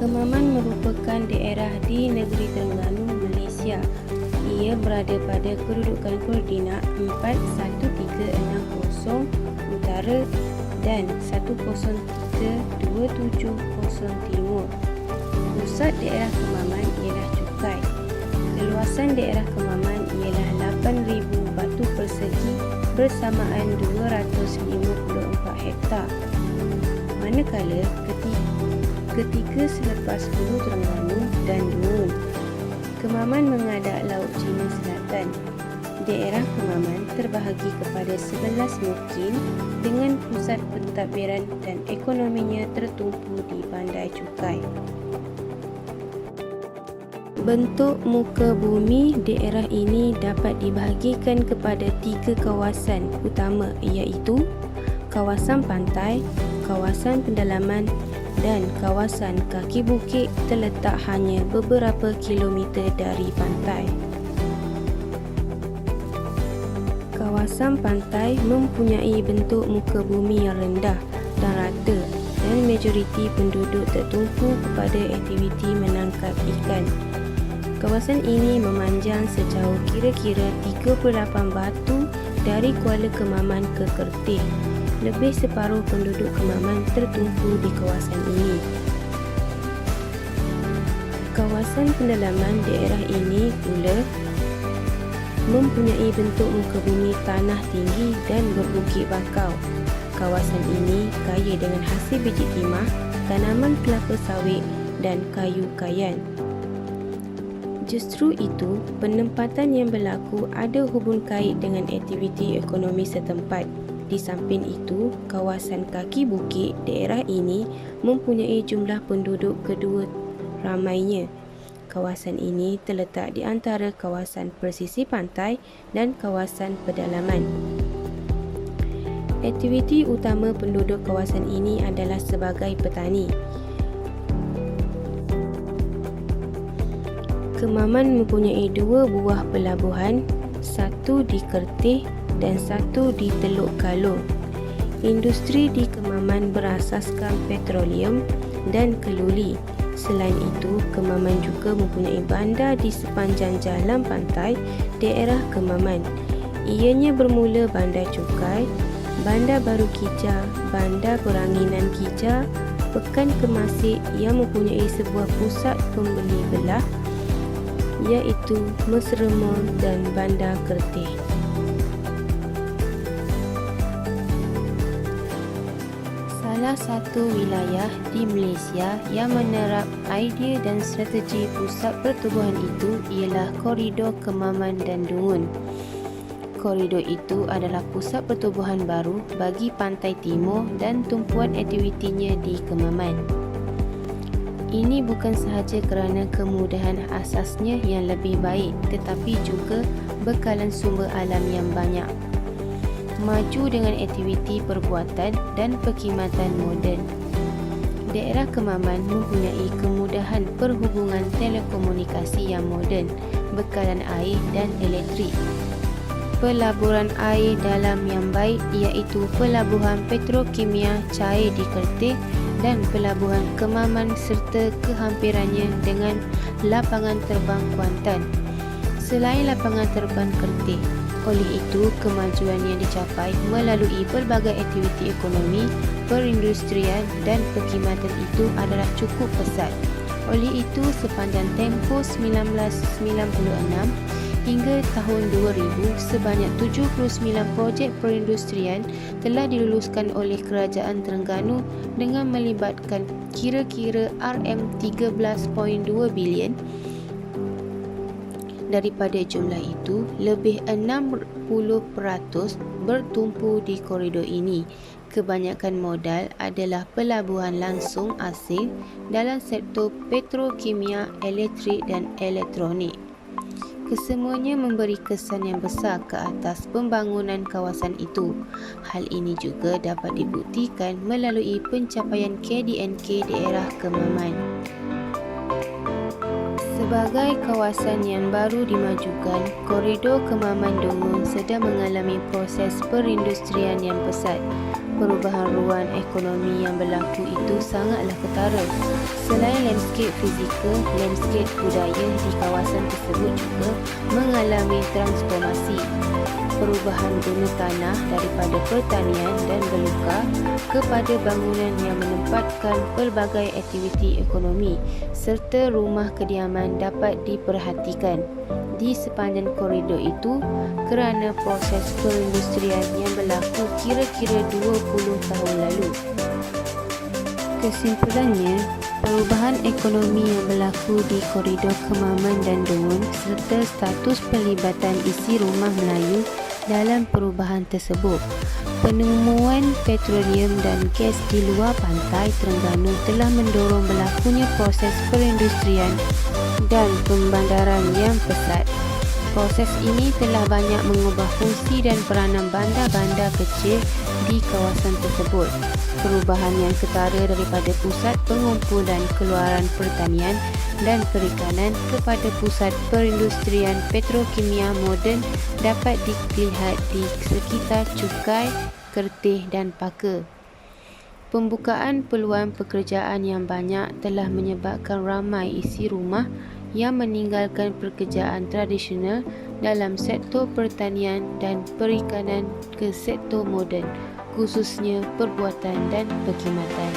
Kemaman merupakan daerah di negeri Terengganu, Malaysia. Ia berada pada kedudukan koordinat 4136 utara dan 10327 timur. Pusat daerah Kemaman ialah Cukai. Keluasan daerah Kemaman ialah 8,000 batu persegi bersamaan 254 hektar. Manakala ketika selepas Hulu Terengganu dan Duun, Kemaman menghadap Laut Cina Selatan. Daerah Kemaman terbahagi kepada 11 mukim dengan pusat pentadbiran dan ekonominya tertumpu di Bandar Cukai. Bentuk muka bumi daerah ini dapat dibahagikan kepada 3 kawasan utama, iaitu kawasan pantai, kawasan pendalaman dan kawasan kaki bukit terletak hanya beberapa kilometer dari pantai. Kawasan pantai mempunyai bentuk muka bumi yang rendah dan rata dan majoriti penduduk tertumpu kepada aktiviti menangkap ikan. Kawasan ini memanjang sejauh kira-kira 38 batu dari Kuala Kemaman ke Kertih. Lebih separuh penduduk Kemaman tertumpu di kawasan ini. Kawasan pendalaman daerah ini pula mempunyai bentuk muka bumi tanah tinggi dan berbukit bakau. Kawasan ini kaya dengan hasil biji timah, tanaman kelapa sawit dan kayu kayan. Justru itu, penempatan yang berlaku ada hubung kait dengan aktiviti ekonomi setempat. Di samping itu, kawasan kaki bukit daerah ini mempunyai jumlah penduduk kedua ramainya. Kawasan ini terletak di antara kawasan persisi pantai dan kawasan pedalaman. Aktiviti utama penduduk kawasan ini adalah sebagai petani. Kemaman mempunyai 2 buah pelabuhan, satu di Kertih dan satu di Teluk Kalong. Industri di Kemaman berasaskan petroleum dan keluli. Selain itu, Kemaman juga mempunyai bandar di sepanjang jalan pantai daerah Kemaman. Ianya bermula Bandar Cukai, Bandar Baru Kija, Bandar Peranginan Kija, Pekan Kemasik yang mempunyai sebuah pusat pembeli belah iaitu Mesra Mall dan Bandar Kertih. Salah satu wilayah di Malaysia yang menerap idea dan strategi pusat pertubuhan itu ialah Koridor Kemaman dan Duun. Koridor itu adalah pusat pertubuhan baru bagi pantai timur dan tumpuan aktivitinya di Kemaman. Ini bukan sahaja kerana kemudahan asasnya yang lebih baik, tetapi juga bekalan sumber alam yang banyak. Maju dengan aktiviti perbuatan dan perkhidmatan moden. Daerah Kemaman mempunyai kemudahan perhubungan telekomunikasi yang moden, bekalan air dan elektrik. Pelaburan air dalam yang baik iaitu Pelabuhan Petrokimia Cair di Kertih dan Pelabuhan Kemaman serta kehampirannya dengan lapangan terbang Kuantan. Selain lapangan terbang Kertih, oleh itu kemajuan yang dicapai melalui pelbagai aktiviti ekonomi, perindustrian dan perkhidmatan itu adalah cukup pesat. Oleh itu, sepanjang tempoh 1996 hingga tahun 2000, sebanyak 79 projek perindustrian telah diluluskan oleh Kerajaan Terengganu dengan melibatkan kira-kira RM13.2 bilion. Daripada jumlah itu, lebih 60% bertumpu di koridor ini. Kebanyakan modal adalah pelabuhan langsung asing dalam sektor petrokimia, elektrik dan elektronik. Kesemuanya memberi kesan yang besar ke atas pembangunan kawasan itu. Hal ini juga dapat dibuktikan melalui pencapaian KDNK daerah Kemaman. Sebagai kawasan yang baru dimajukan, koridor Kemaman-Dungun sedang mengalami proses perindustrian yang pesat. Perubahan ruang ekonomi yang berlaku itu sangatlah ketara. Selain landscape fizikal, landscape budaya di kawasan tersebut juga mengalami transformasi. Perubahan guna tanah daripada pertanian dan belukar kepada bangunan yang menempatkan pelbagai aktiviti ekonomi serta rumah kediaman dapat diperhatikan di sepanjang koridor itu kerana proses perindustrian yang berlaku kira-kira 20 tahun lalu. Kesimpulannya, perubahan ekonomi yang berlaku di koridor Kemaman dan Dungun serta status pelibatan isi rumah Melayu dalam perubahan tersebut. Penemuan petroleum dan gas di luar pantai Terengganu telah mendorong berlakunya proses perindustrian dan pembandaran yang pesat. Proses ini telah banyak mengubah fungsi dan peranan bandar-bandar kecil di kawasan tersebut. Perubahan yang ketara daripada pusat pengumpulan keluaran pertanian dan perikanan kepada pusat perindustrian petrokimia moden dapat dilihat di sekitar Cukai, Kertih dan Paka. Pembukaan peluang pekerjaan yang banyak telah menyebabkan ramai isi rumah yang meninggalkan pekerjaan tradisional dalam sektor pertanian dan perikanan ke sektor moden, khususnya perbuatan dan perkhidmatan.